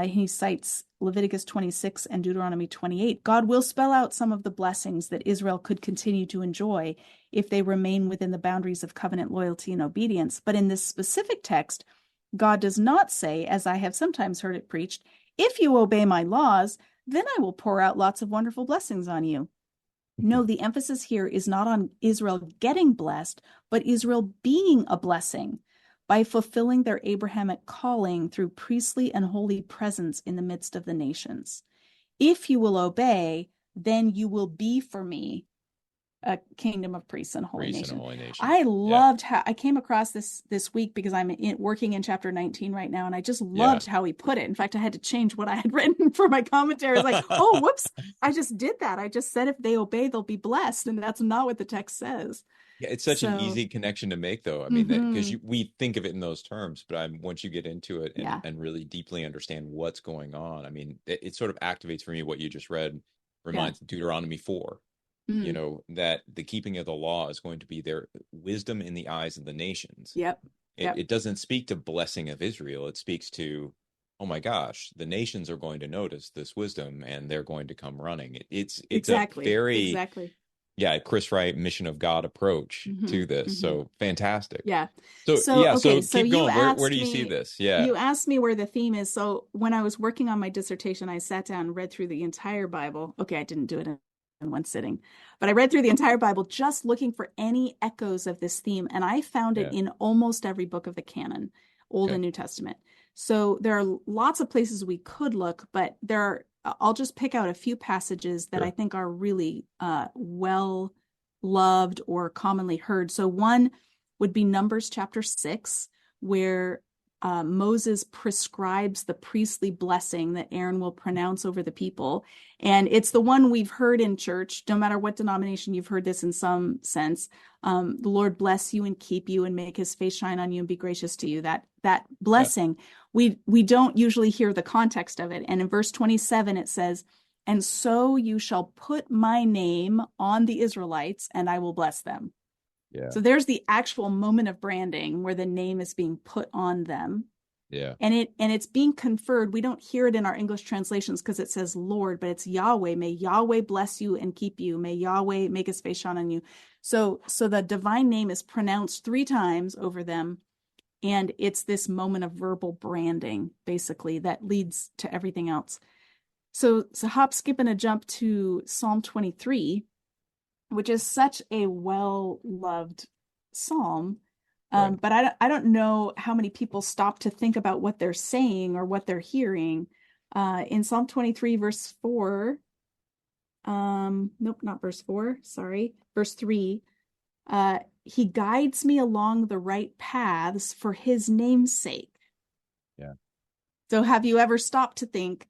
he cites Leviticus 26 and Deuteronomy 28. God will spell out some of the blessings that Israel could continue to enjoy if they remain within the boundaries of covenant loyalty and obedience. But in this specific text, God does not say, as I have sometimes heard it preached, if you obey my laws, then I will pour out lots of wonderful blessings on you. No, the emphasis here is not on Israel getting blessed, but Israel being a blessing by fulfilling their Abrahamic calling through priestly and holy presence in the midst of the nations. If you will obey, then you will be for me a kingdom of priests and holy Priests and nation. holy nation. I loved how I came across this week because I'm working in chapter 19 right now, and I just loved how he put it. In fact, I had to change what I had written for my commentary. I was like, oh, whoops, I just did that. I just said if they obey, they'll be blessed, and that's not what the text says. Yeah, it's such an easy connection to make, though. I mean, because we think of it in those terms, but once you get into it and really deeply understand what's going on, I mean, it sort of activates for me what you just read, reminds Deuteronomy 4. That the keeping of the law is going to be their wisdom in the eyes of the nations. It doesn't speak to blessing of Israel. It speaks to, oh my gosh, the nations are going to notice this wisdom and they're going to come running. It's a very Chris Wright mission of God approach to this. So fantastic. So keep going. Where do you see this? You asked me where the theme is. So when I was working on my dissertation, I sat down and read through the entire Bible. Okay, I didn't do it in one sitting, but I read through the entire Bible just looking for any echoes of this theme, and I found it in almost every book of the canon, Old and New Testament. So there are lots of places we could look, but I'll just pick out a few passages that I think are really well loved or commonly heard. So one would be Numbers chapter 6, where Moses prescribes the priestly blessing that Aaron will pronounce over the people. And it's the one we've heard in church, no matter what denomination you've heard this in some sense. The Lord bless you and keep you and make his face shine on you and be gracious to you. That blessing, we don't usually hear the context of it. And in verse 27, it says, and so you shall put my name on the Israelites and I will bless them. Yeah. So there's the actual moment of branding where the name is being put on them. Yeah. And it's being conferred. We don't hear it in our English translations because it says Lord, but it's Yahweh. May Yahweh bless you and keep you. May Yahweh make his face shine on you. So the divine name is pronounced 3 times over them. And it's this moment of verbal branding, basically, that leads to everything else. So hop, skip, and a jump to Psalm 23, which is such a well-loved psalm. Right. But I don't know how many people stop to think about what they're saying or what they're hearing. In Psalm 23, verse 4, nope, not verse 4, sorry, verse 3, he guides me along the right paths for his name's sake. Yeah. So have you ever stopped to think,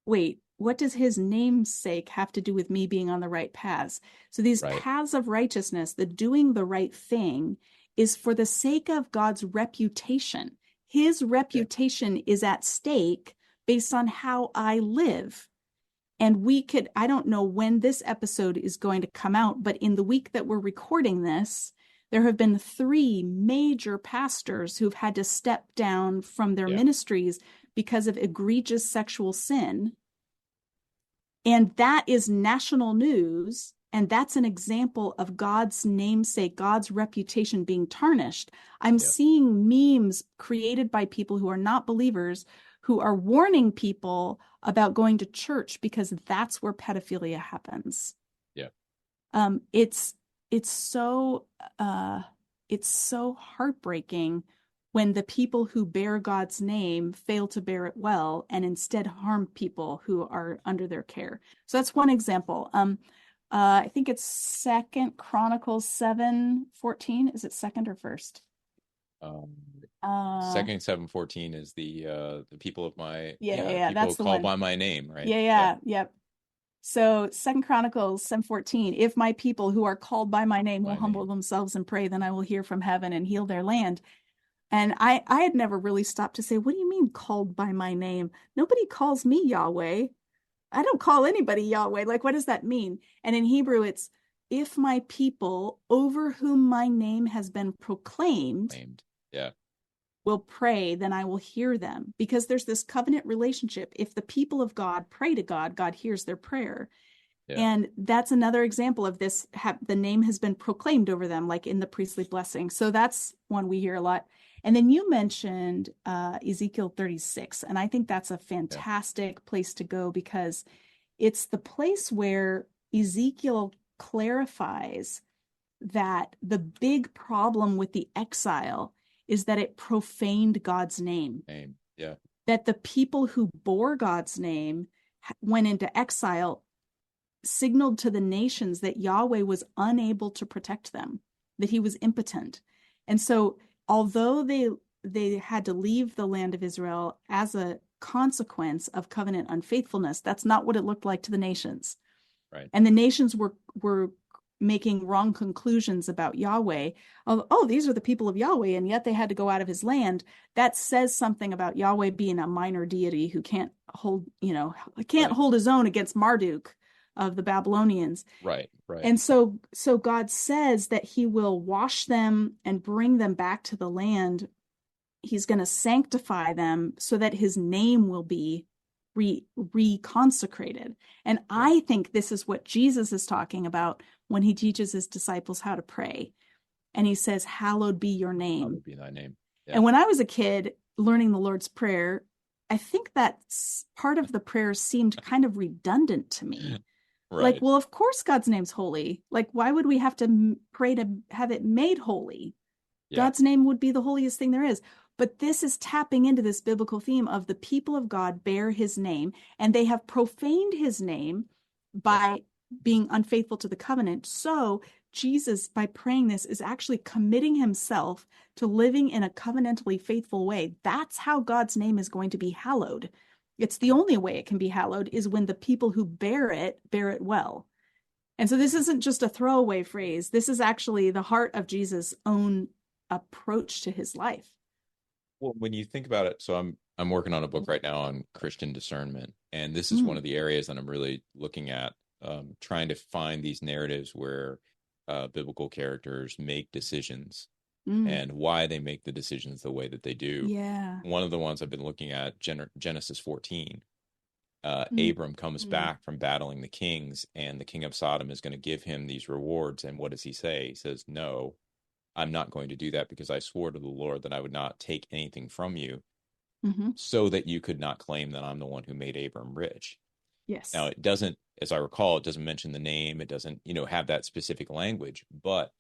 wait, what does his namesake have to do with me being on the right paths? So these paths of righteousness, the doing the right thing, is for the sake of God's reputation. His reputation is at stake based on how I live. And I don't know when this episode is going to come out, but in the week that we're recording this, there have been 3 major pastors who've had to step down from their ministries because of egregious sexual sin. And that is national news. And that's an example of God's namesake, God's reputation being tarnished. I'm seeing memes created by people who are not believers, who are warning people about going to church because that's where pedophilia happens. Yeah. It's so heartbreaking when the people who bear God's name fail to bear it well and instead harm people who are under their care. So that's one example. I think it's 2 Chronicles 7:14. Is it second or first? 2 7:14 is the people of my people that's the call one. by my name, right? Yep. So 2 Chronicles 7:14, if my people who are called by my name will humble themselves and pray, then I will hear from heaven and heal their land. And I had never really stopped to say, what do you mean called by my name? Nobody calls me Yahweh. I don't call anybody Yahweh. Like, what does that mean? And in Hebrew, it's if my people over whom my name has been proclaimed will pray, then I will hear them. Because there's this covenant relationship. If the people of God pray to God, God hears their prayer. Yeah. And that's another example of this. The name has been proclaimed over them, like in the priestly blessing. So that's one we hear a lot. And then you mentioned Ezekiel 36. And I think that's a fantastic place to go because it's the place where Ezekiel clarifies that the big problem with the exile is that it profaned God's name. Yeah. That the people who bore God's name went into exile, signaled to the nations that Yahweh was unable to protect them, that he was impotent. And so although they had to leave the land of Israel as a consequence of covenant unfaithfulness, that's not what it looked like to the nations. Right. And the nations were making wrong conclusions about Yahweh. Oh, these are the people of Yahweh, and yet they had to go out of his land. That says something about Yahweh being a minor deity who can't hold his own against Marduk of the Babylonians. Right. And so God says that he will wash them and bring them back to the land. He's going to sanctify them so that his name will be reconsecrated. And I think this is what Jesus is talking about when he teaches his disciples how to pray. And he says, hallowed be your name. Hallowed be thy name. Yeah. And when I was a kid learning the Lord's Prayer, I think that part of the prayer seemed kind of redundant to me. Right. Like, well, of course God's name's holy. Like, why would we have to pray to have it made holy? Yeah. God's name would be the holiest thing there is. But this is tapping into this biblical theme of the people of God bear his name, and they have profaned his name by being unfaithful to the covenant. So Jesus, by praying this, is actually committing himself to living in a covenantally faithful way. That's how God's name is going to be hallowed. It's the only way it can be hallowed is when the people who bear it well. And so this isn't just a throwaway phrase. This is actually the heart of Jesus' own approach to his life. Well, when you think about it, so I'm working on a book right now on Christian discernment, and this is one of the areas that I'm really looking at, trying to find these narratives where biblical characters make decisions and why they make the decisions the way that they do. Yeah. One of the ones I've been looking at, Genesis 14. Abram comes back from battling the kings, and the king of Sodom is going to give him these rewards. And what does he say? He says, "No, I'm not going to do that, because I swore to the Lord that I would not take anything from you, so that you could not claim that I'm the one who made Abram rich." Yes. Now, it doesn't, as I recall, it doesn't mention the name. It doesn't, have that specific language, but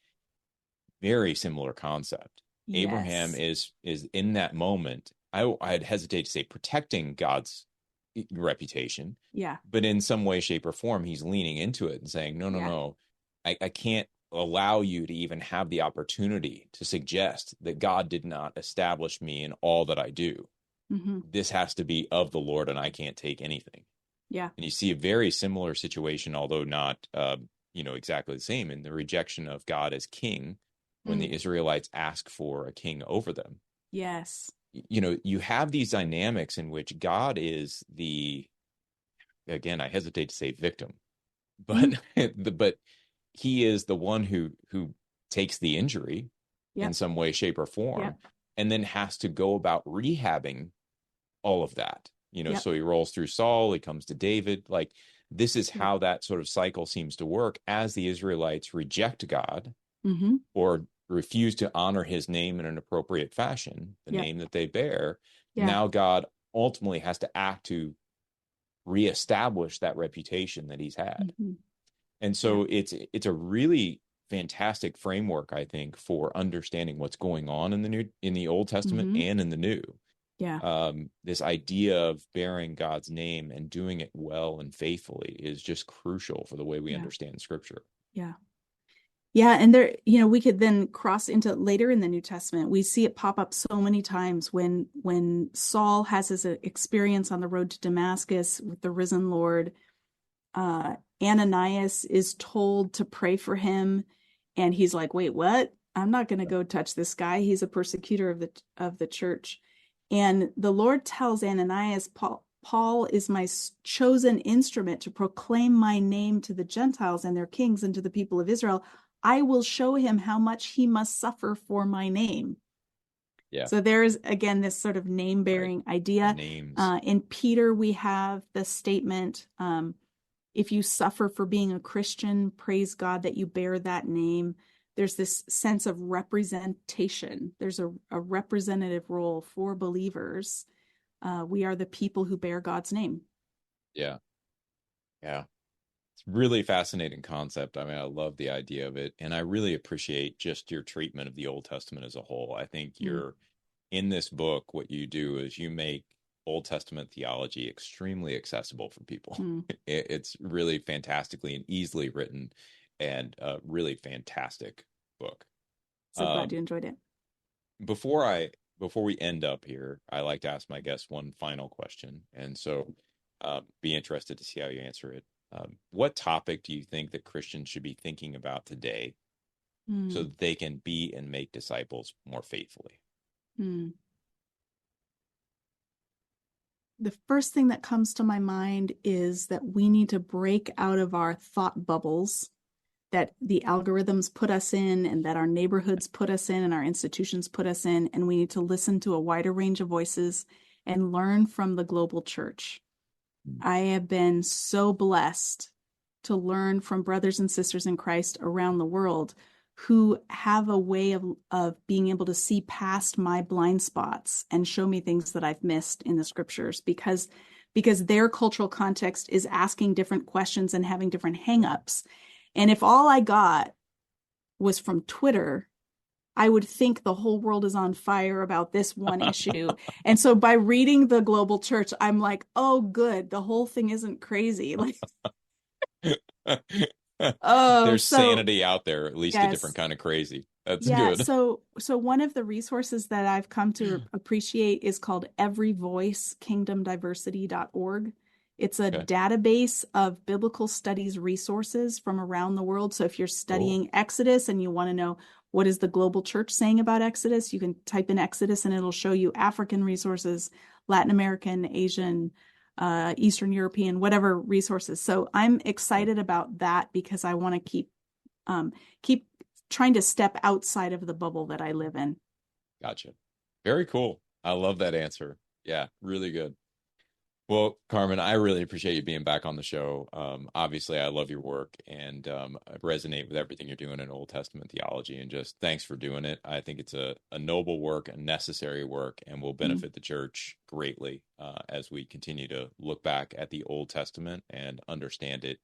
very similar concept. Yes. Abraham is in that moment, I'd hesitate to say protecting God's reputation. Yeah. But in some way, shape, or form, he's leaning into it and saying, no, I can't allow you to even have the opportunity to suggest that God did not establish me in all that I do. This has to be of the Lord, and I can't take anything. Yeah. And you see a very similar situation, although not, exactly the same, in the rejection of God as king when the Israelites ask for a king over them. Yes. You have these dynamics in which God is again, I hesitate to say victim, but but he is the one who takes the injury in some way, shape, or form, and then has to go about rehabbing all of that. So he rolls through Saul, he comes to David. Like, this is how that sort of cycle seems to work as the Israelites reject God or refuse to honor his name in an appropriate fashion, the name that they bear. Now God ultimately has to act to reestablish that reputation that he's had. And so it's a really fantastic framework, I think, for understanding what's going on in the Old Testament and in the New. This idea of bearing God's name and doing it well and faithfully is just crucial for the way we understand Scripture. Yeah, and there, we could then cross into later in the New Testament. We see it pop up so many times when Saul has his experience on the road to Damascus with the risen Lord. Ananias is told to pray for him, and he's like, "Wait, what? I'm not going to go touch this guy. He's a persecutor of the church." And the Lord tells Ananias, Paul is my chosen instrument to proclaim my name to the Gentiles and their kings and to the people of Israel. I will show him how much he must suffer for my name. So there's, again, this sort of name-bearing idea. In Peter, we have the statement, if you suffer for being a Christian, praise God that you bear that name. There's this sense of representation. There's a representative role for believers. We are the people who bear God's name. Yeah. It's really fascinating concept. I mean, I love the idea of it. And I really appreciate just your treatment of the Old Testament as a whole. I think you're in this book, what you do is you make Old Testament theology extremely accessible for people. It's really fantastically and easily written, and a really fantastic book. So glad you enjoyed it. Before we end up here, I like to ask my guests one final question. And so be interested to see how you answer it. What topic do you think that Christians should be thinking about today so that they can be and make disciples more faithfully? The first thing that comes to my mind is that we need to break out of our thought bubbles that the algorithms put us in, and that our neighborhoods put us in, and our institutions put us in, and we need to listen to a wider range of voices and learn from the global church. I have been so blessed to learn from brothers and sisters in Christ around the world who have a way of being able to see past my blind spots and show me things that I've missed in the scriptures, because their cultural context is asking different questions and having different hangups. And if all I got was from Twitter, I would think the whole world is on fire about this one issue. And so by reading the global church, I'm like, oh, good. The whole thing isn't crazy. Like, Oh, There's so sanity out there, at least a different yes. kind of crazy. That's Yeah, good. so one of the resources that I've come to appreciate is called everyvoicekingdomdiversity.org. It's a Okay, database of biblical studies resources from around the world. So if you're cool. studying Exodus and you want to know what is the global church saying about Exodus, you can type in Exodus and it'll show you African resources, Latin American, Asian, Eastern European, whatever resources. So I'm excited about that because I want to keep trying to step outside of the bubble that I live in. Gotcha. Very cool. I love that answer. Yeah, really good. Well, Carmen, I really appreciate you being back on the show. Obviously, I love your work and I resonate with everything you're doing in Old Testament theology. And just thanks for doing it. I think it's a noble work, a necessary work, and will benefit the church greatly as we continue to look back at the Old Testament and understand it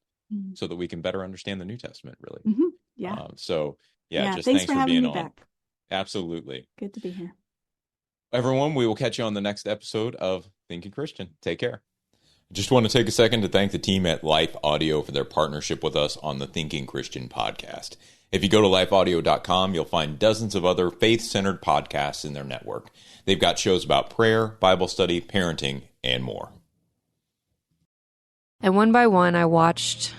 so that we can better understand the New Testament, really. Mm-hmm. Yeah. Yeah, Yeah. just Thanks thanks for for having being me on. back. Absolutely. Good to be here. Everyone, we will catch you on the next episode of Thinking Christian. Take care. Just want to take a second to thank the team at Life Audio for their partnership with us on the Thinking Christian podcast. If you go to lifeaudio.com, you'll find dozens of other faith-centered podcasts in their network. They've got shows about prayer, Bible study, parenting, and more. And one by one, I watched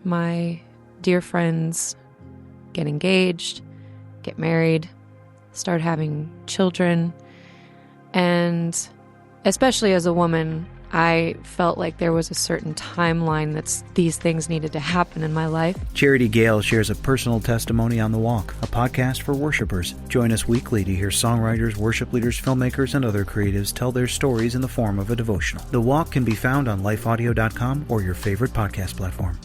my dear friends get engaged, get married, start having children. And especially as a woman, I felt like there was a certain timeline that these things needed to happen in my life. Charity Gale shares a personal testimony on The Walk, a podcast for worshipers. Join us weekly to hear songwriters, worship leaders, filmmakers, and other creatives tell their stories in the form of a devotional. The Walk can be found on lifeaudio.com or your favorite podcast platform.